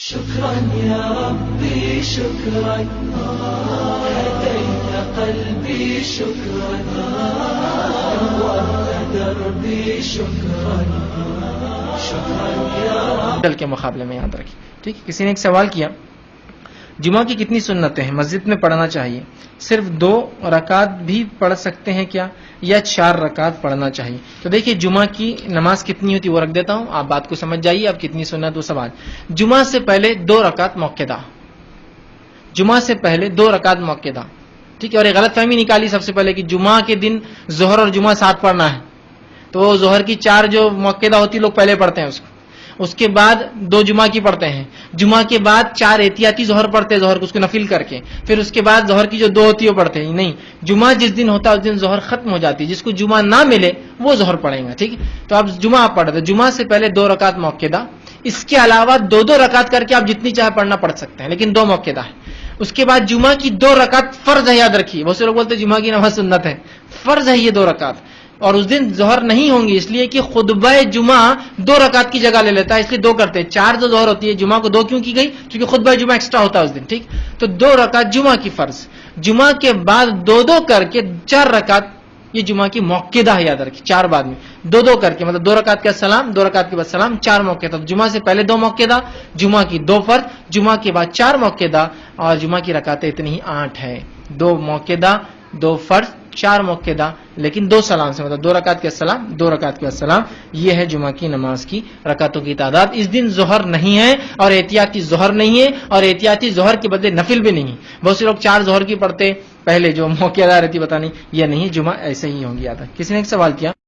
شكرا يا ربي شكرا هديت قلبي شكرا نورت دربي شكرا شكرا يا رب کے مقابلے میں یاد رکھیں. ٹھیک ہے. کسی نے ایک سوال کیا جمعہ کی کتنی سنتیں ہیں مسجد میں پڑھنا چاہیے, صرف 2 رکعت بھی پڑھ سکتے ہیں کیا یا 4 رکعت پڑھنا چاہیے؟ تو دیکھیے جمعہ کی نماز کتنی ہوتی ہے وہ رکھ دیتا ہوں, آپ بات کو سمجھ جائیے. اب کتنی سنت وہ سوال. جمعہ سے پہلے 2 رکعت موقع, جمعہ سے پہلے 2 رکعت موقع. ٹھیک ہے. اور یہ غلط فہمی نکالی سب سے پہلے کہ جمعہ کے دن ظہر اور جمعہ ساتھ پڑھنا ہے, تو ظہر کی 4 جو موقع ہوتی لوگ پہلے پڑھتے ہیں اس کے بعد 2 جمعہ کی پڑھتے ہیں, جمعہ کے بعد 4 احتیاطی ظہر پڑھتے ہیں ظہر کو اس کو نفل کر کے, پھر اس کے بعد ظہر کی جو 2 ہوتی ہے وہ پڑھتے ہیں. نہیں, جمعہ جس دن ہوتا ہے اس دن ظہر ختم ہو جاتی ہے, جس کو جمعہ نہ ملے وہ ظہر پڑھیں گا. ٹھیک ہے. تو آپ جمعہ آپ پڑھتے ہیں, جمعہ سے پہلے 2 رکعت موقع, اس کے علاوہ 2 رکعت کر کے آپ جتنی چاہے پڑھنا پڑھ سکتے ہیں, لیکن 2 موقع ہے. اس کے بعد جمعہ کی 2 رکعت فرض ہے, یاد رکھیے. بہت سے لوگ بولتے ہیں جمعہ کی نماز سنت ہے, فرض ہے یہ 2 رکعت, اور اس دن ظہر نہیں ہوں گی اس لیے کہ خطبہ جمعہ 2 رکعت کی جگہ لے لیتا ہے, اس لیے 2 کرتے ہیں. 4 جو ظہر ہوتی ہے جمعہ کو 2 کیوں کی گئی, کیونکہ خطبہ جمعہ ایکسٹرا ہوتا ہے اس دن. ٹھیک. تو 2 رکعت جمعہ کی فرض, جمعہ کے بعد 2 کر کے 4 رکعت یہ جمعہ کی موقعہ ہے, یاد رکھیے. 4 بعد میں 2 کر کے, مطلب 2 رکعت کا سلام, 2 رکعت کے بعد سلام, 4 موقع. تو جمعہ سے پہلے 2 موقع, جمعہ کی 2 فرض, جمعہ کے بعد 4 موقع, اور جمعہ کی رکعتیں اتنی ہی 8 ہے. 2 موقع, 2 فرض, 4 موقع, لیکن 2 سلام سے, مطلب 2 رکعت کے سلام, 2 رکعت کے سلام. یہ ہے جمعہ کی نماز کی رکعتوں کی تعداد. اس دن ظہر نہیں ہے اور احتیاطی ظہر نہیں ہے, اور احتیاطی ظہر کے بدلے نفل بھی نہیں ہے. بہت سے لوگ 4 ظہر کی پڑھتے پہلے جو موقع ادا رہتی, پتہ نہیں, یہ نہیں, جمعہ ایسے ہی ہوں گی. یاد ہے. کسی نے ایک سوال کیا